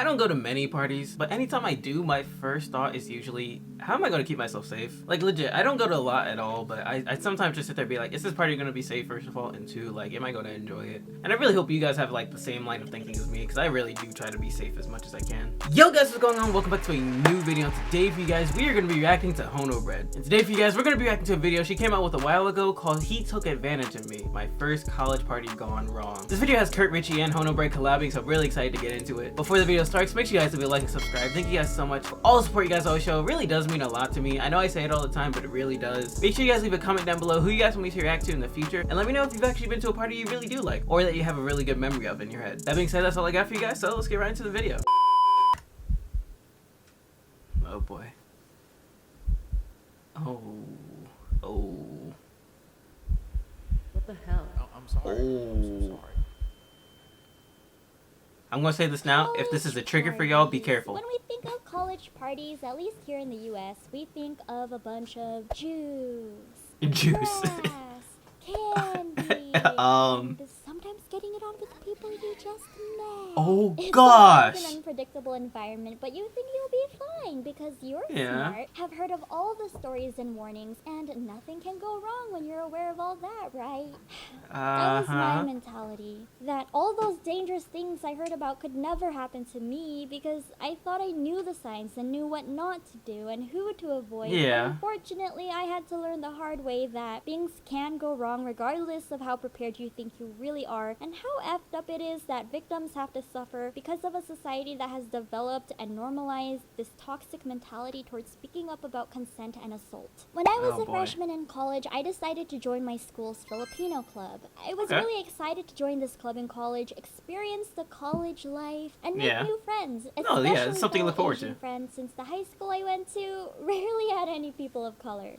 I don't go to many parties, but anytime I do, my first thought is usually, how am I going to keep myself safe? Like, legit, I don't go to a lot at all, but I sometimes just sit there and be like, is this party going to be safe, first of all? And two, like, am I going to enjoy it? And I really hope you guys have, like, the same line of thinking as me, because I really do try to be safe as much as I can. Yo, guys, what's going on? Welcome back to a new video. And today, for you guys, we are going to be reacting to Honobread. And today, for you guys, we're going to be reacting to a video she came out with a while ago called He Took Advantage of Me, my first college party gone wrong. This video has Curt Richy and Honobread collabing, so I'm really excited to get into it. Before the video starts, make sure you guys leave a like and subscribe. Thank you guys so much for all the support you guys always show. It really does mean a lot to me. I know I say it all the time, but it really does. Make sure you guys leave a comment down below who you guys want me to react to in the future, and let me know if you've actually been to a party you really do like, or that you have a really good memory of in your head. That being said, that's all I got for you guys, so let's get right into the video. Oh boy. Oh. What the hell? Oh, I'm sorry. I'm so sorry. I'm gonna say this now. If this is a trigger for y'all, be careful. When we think of college parties, at least here in the US, we think of a bunch of juice, Juice. grass, candy, and sometimes getting it on with people you just met. Oh It's gosh. an unpredictable environment, but you think you'll be fine because you're Yeah. smart, have heard of all the stories and warnings, and nothing can go wrong when you're aware of all that, right? That was my mentality. That all those dangerous things I heard about could never happen to me because I thought I knew the science and knew what not to do and who to avoid. Yeah. But unfortunately, I had to learn the hard way that things can go wrong regardless of how prepared you think you really are, and how effed up it is that victims have to suffer because of a society that has developed and normalized this toxic mentality towards speaking up about consent and assault. When I was Oh, a boy. freshman in college, I decided to join my school's Filipino club. I was Okay. really excited to join this club in college, experience the college life, and make Yeah. new friends. Oh, yeah, it's something to look forward Asian to. friends, since the high school I went to rarely had any people of color.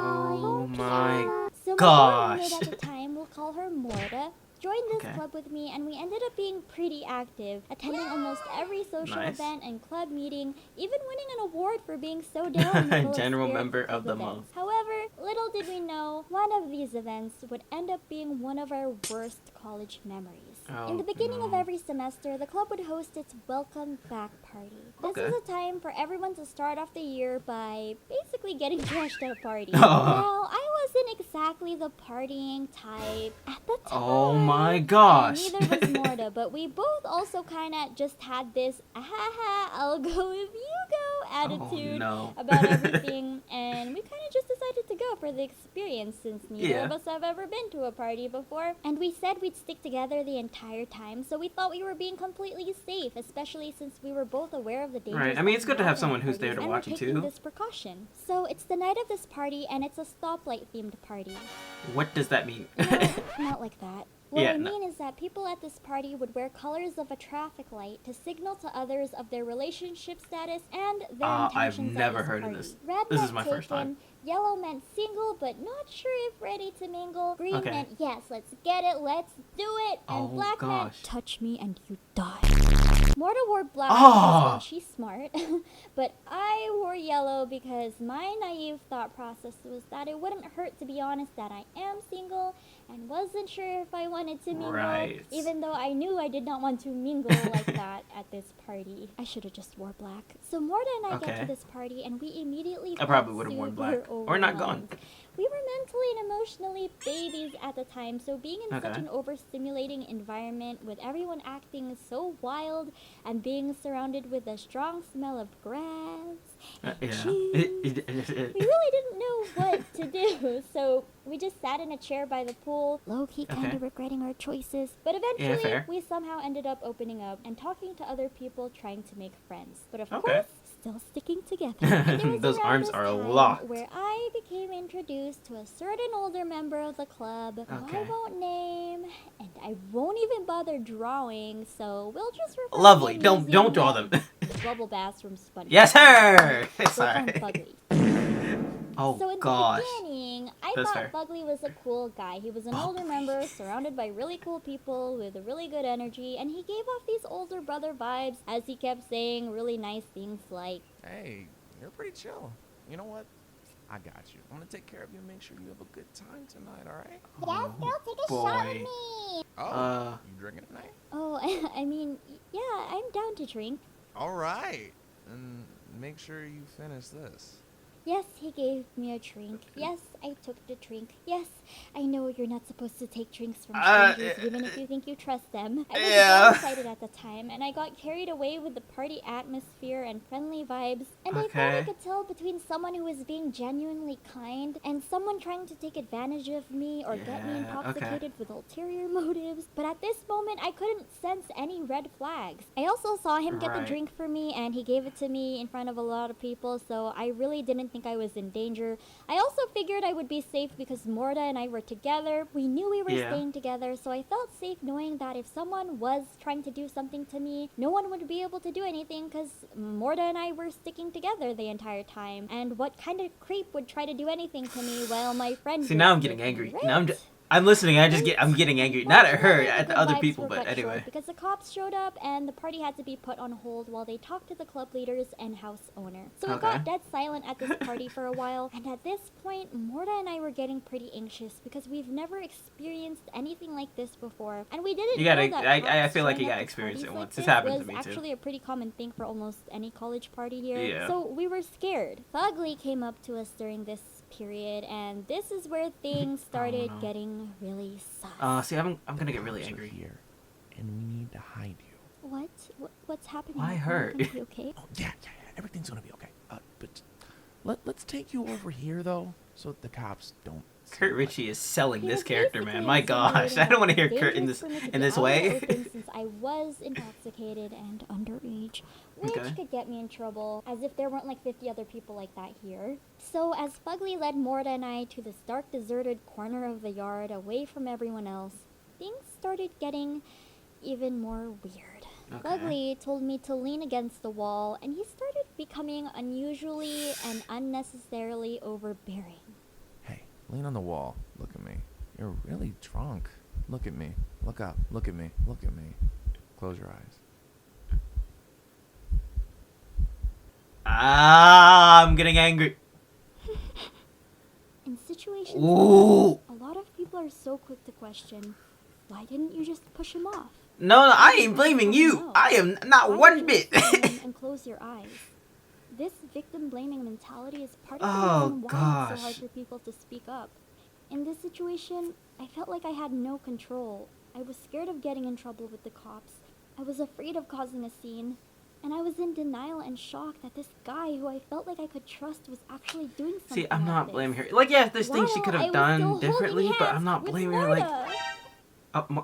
Oh my So gosh. my roommate at the time, we'll call her Morta, joined this Okay. club with me, and we ended up being pretty active, attending almost every social Nice. event and club meeting, even winning an award for being so down in the full General spirit member for of the events. month. However, little did we know, one of these events would end up being one of our worst college memories. Oh, In the beginning of no. every semester, the club would host its welcome back party. This Okay. is a time for everyone to start off the year by basically getting trashed at a party. Oh. Now, I wasn't exactly the partying type at the time. Oh my gosh. And neither was Morta, but we both also kind of just had this, I'll go if you go attitude no. about everything, and we kind of just decided to go for the experience since neither Yeah. of us have ever been to a party before, and we said we'd stick together the entire time, so we thought we were being completely safe, especially since we were both aware of the dangers. Right, I mean, it's good to have involved in someone who's there parties, to and watch we're you taking too. this precaution. So it's the night of this party, and it's a stoplight themed party. What does that mean? No, not like that. What Yeah, I no. mean is that people at this party would wear colors of a traffic light to signal to others of their relationship status and their I've intentions never at this heard of party. this. Red This meant is my first taken, time. Yellow meant single but not sure if ready to mingle. Green Okay. meant yes, let's get it, let's do it. And Oh, black meant gosh. touch me and you die. Morta wore black Oh. because she's smart, but I wore yellow because my naive thought process was that it wouldn't hurt to be honest that I am single and wasn't sure if I wanted to mingle, Right. even though I knew I did not want to mingle like that at this party. I should have just wore black. So Morta and I get Okay. to this party and we immediately I probably felt would have worn super black. Or not gone. overwhelmed. We were mentally and emotionally babies at the time, so being in such Okay. an overstimulating environment with everyone acting so wild and being surrounded with a strong smell of grass and Yeah. cheese, we really didn't know what to do, so we just sat in a chair by the pool, low-key kind Okay. of regretting our choices. But Yeah, eventually, fair. we somehow ended up opening up and talking to other people, trying to make friends. But of Okay. course, still sticking together. And it was Those around arms this are time locked. where I became introduced to a certain older member of the club, who I Okay. won't name, and I won't even bother drawing, so we'll just refer to Lovely. him Don't using draw them. Bubble Bass from SpongeBob. Yes, sir. Click on Sorry. Bugly. Oh So in gosh. the beginning, I That's thought fair. Bugly was a cool guy. He was an older member, surrounded by really cool people with a really good energy, and he gave off these older brother vibes as he kept saying really nice things like, Hey, you're pretty chill. You know what? I got you. I'm gonna take care of you and make sure you have a good time tonight, all right? Yes, girl, take a shot with me. Oh, you drinking tonight? Oh, I mean, yeah, I'm down to drink. All right. And make sure you finish this. Yes, he gave me a drink. Yes, I took the drink. Yes, I know you're not supposed to take drinks from strangers, even if you think you trust them. I was so excited at the time, and I got carried away with the party atmosphere and friendly vibes. And I thought I could tell between someone who was being genuinely kind and someone trying to take advantage of me or get me intoxicated with ulterior motives. But at this moment, I couldn't sense any red flags. I also saw him get the drink for me, and he gave it to me in front of a lot of people, so I really didn't think I was in danger. I also figured I would be safe because Morta and I were together. We knew we were staying together, so I felt safe knowing that if someone was trying to do something to me, no one would be able to do anything because Morta and I were sticking together the entire time. And what kind of creep would try to do anything to me while my friend... See, now I'm getting angry. Now I'm listening. I'm getting angry. Not at her, at the other people, but anyway. Because the cops showed up and the party had to be put on hold while they talked to the club leaders and house owner. So it got dead silent at this party for a while. And at this point, Morta and I were getting pretty anxious because we've never experienced anything like this before. And we didn't know that I feel like you gotta experience it once. This happened to me too. It was actually a pretty common thing for almost any college party here. Yeah. So we were scared. Fugly came up to us during this period, and this is where things started getting really sus. See, I'm gonna get really angry here, and we need to hide you. What's happening? Why her? Be okay? Oh, yeah, everything's gonna be okay. But let's take you over here though, so the cops don't. Curt Richy is selling this character, man. My gosh, I don't want to hear Curt in this way. Since I was intoxicated and underage, which could get me in trouble, as if there weren't like 50 other people like that here. So as Fugly led Morta and I to this dark, deserted corner of the yard, away from everyone else, things started getting even more weird. Fugly told me to lean against the wall, and he started becoming unusually and unnecessarily overbearing. Lean on the wall. Look at me. You're really drunk. Look at me. Look up. Look at me. Look at me. Close your eyes. I'm getting angry. In situations like this, a lot of people are so quick to question, why didn't you just push him off? No, I ain't blaming you. I am not one bit. And close your eyes. This victim-blaming mentality is part of the reason why it's so hard for people to speak up. In this situation, I felt like I had no control. I was scared of getting in trouble with the cops. I was afraid of causing a scene. And I was in denial and shock that this guy who I felt like I could trust was actually doing something. See, I'm not blaming her. Like, yeah, there's things she could have done differently, but I'm not blaming her. Like,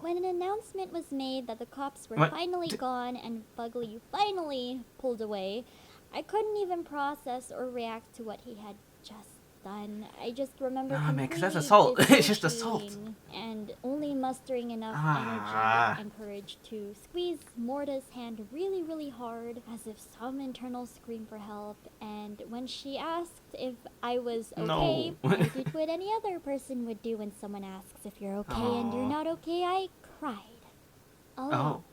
when an announcement was made that the cops were finally gone and Fugly finally pulled away, I couldn't even process or react to what he had just done. I just remember man, because that's assault. It's just assault. And only mustering enough energy and courage to squeeze Morta's hand really, really hard, as if some internal scream for help. And when she asked if I was okay, I did what any other person would do when someone asks if you're okay and you're not okay. I cried. A lot.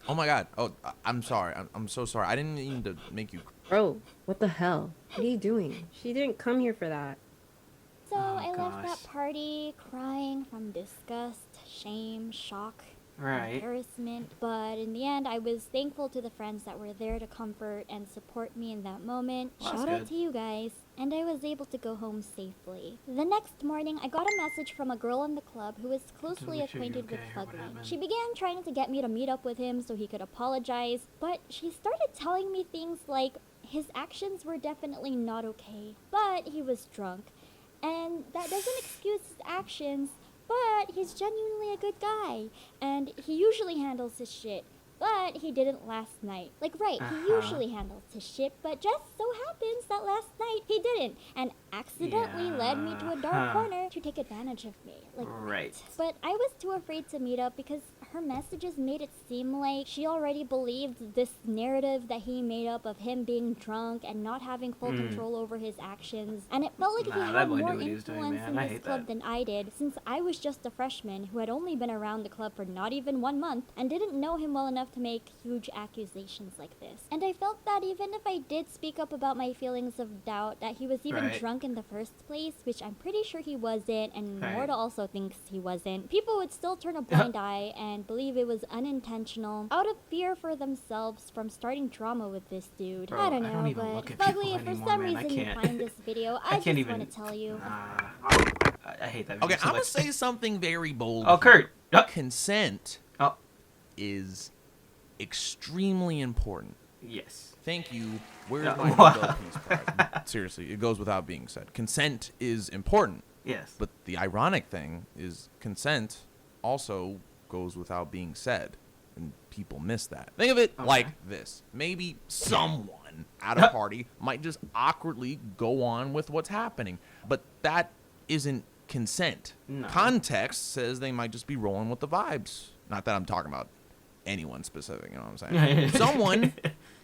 Oh my god. Oh, I'm sorry. I'm so sorry. I didn't mean to make you... Bro, what the hell? What are you doing? She didn't come here for that. So I left that party crying from disgust, shame, shock, embarrassment. But in the end, I was thankful to the friends that were there to comfort and support me in that moment. Shout out to you guys. And I was able to go home safely. The next morning, I got a message from a girl in the club who was closely acquainted with Fugly. She began trying to get me to meet up with him so he could apologize, but she started telling me things like his actions were definitely not okay, but he was drunk. And that doesn't excuse his actions, but he's genuinely a good guy, and he usually handles his shit. But he didn't last night. Like, he usually handles his shit, but just so happens that last night he didn't, and accidentally led me to a dark corner to take advantage of me. Like, but I was too afraid to meet up because her messages made it seem like she already believed this narrative that he made up of him being drunk and not having full control over his actions. And it felt like he had more influence in this club than I did, since I was just a freshman who had only been around the club for not even 1 month and didn't know him well enough enough to make huge accusations like this. And I felt that even if I did speak up about my feelings of doubt that he was even drunk in the first place, which I'm pretty sure he wasn't, and Morta also thinks he wasn't, people would still turn a blind eye and believe it was unintentional out of fear for themselves from starting drama with this dude. Bro, I don't know, but Fugly, if for some reason you find this video, I just want to tell you. I hate that video. Okay, so I'm gonna much. say something very bold. Oh, Curt. Consent is extremely important. Yes. Thank you. Where's my Wow. Nobel Peace Prize? Seriously, it goes without being said. Consent is important. Yes. But the ironic thing is consent also goes without being said. And people miss that. Think of it like this. Maybe someone at a party might just awkwardly go on with what's happening. But that isn't consent. No. Context says they might just be rolling with the vibes. Not that I'm talking about anyone specific, you know what I'm saying? Someone,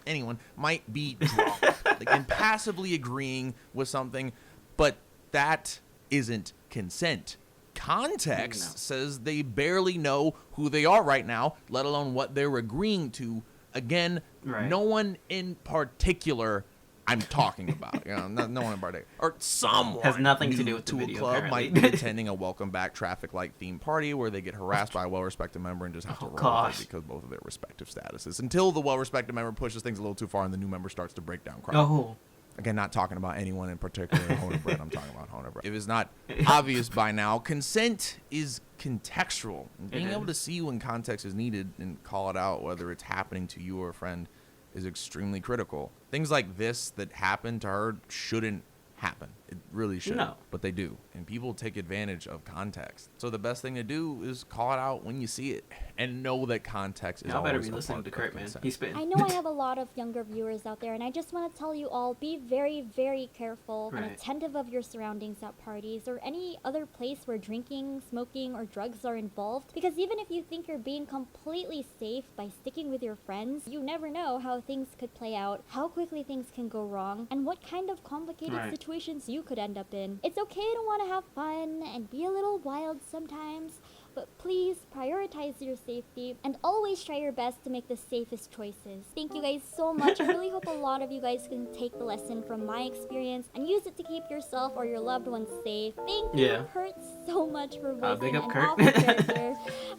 anyone, might be drunk and passively agreeing with something, but that isn't consent. Context says they barely know who they are right now, let alone what they're agreeing to. Again, no one in particular I'm talking about. You know, no one in particular. Or someone has nothing to do with to the a video, club apparently. might be attending a welcome back traffic light themed party where they get harassed by a well-respected member and just have to roll with it because both of their respective statuses. Until the well-respected member pushes things a little too far and the new member starts to break down crying. Oh. Again, not talking about anyone in particular in Honobread. I'm talking about Honobread. If it's not obvious by now, consent is contextual. Being able to see when context is needed and call it out, whether it's happening to you or a friend, is extremely critical. Things like this that happened to her shouldn't happen. It really shouldn't. No. But they do. And people take advantage of context. So the best thing to do is call it out when you see it and know that context is always better be a listening part to of Curt, man. consent. He's spitting. I know I have a lot of younger viewers out there, and I just want to tell you all, be very, very careful and attentive of your surroundings at parties or any other place where drinking, smoking, or drugs are involved. Because even if you think you're being completely safe by sticking with your friends, you never know how things could play out, how quickly things can go wrong, and what kind of complicated situations you could end up in. It's okay to want to have fun and be a little wild sometimes, but please prioritize your safety and always try your best to make the safest choices. Thank you guys so much. I really hope a lot of you guys can take the lesson from my experience and use it to keep yourself or your loved ones safe. Thank you, Curt, so much for voicing an awful character.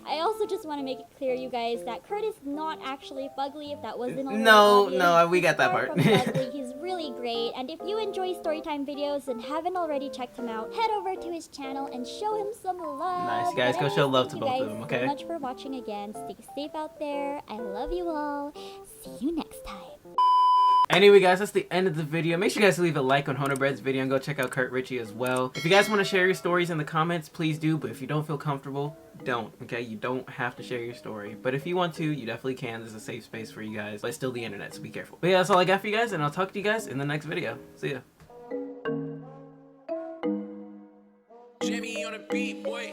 I also just want to make it clear, you guys, that Curt is not actually Fugly, if that wasn't already obvious. No, we got that part. From Fugly. He's really great, and if you enjoy storytime videos and haven't already checked him out, head over to his channel and show him some love. Nice, guys. Go show love to both of them, okay? Thank you guys so much for watching again. Stay safe out there. I love you all. See you next time. Anyway, guys, that's the end of the video. Make sure you guys leave a like on Honobread's video and go check out Curt Richy as well. If you guys want to share your stories in the comments, please do. But if you don't feel comfortable, don't, okay? You don't have to share your story. But if you want to, you definitely can. There's a safe space for you guys. But it's still the internet, so be careful. But yeah, that's all I got for you guys, and I'll talk to you guys in the next video. See ya. Jimmy on the beat, boy.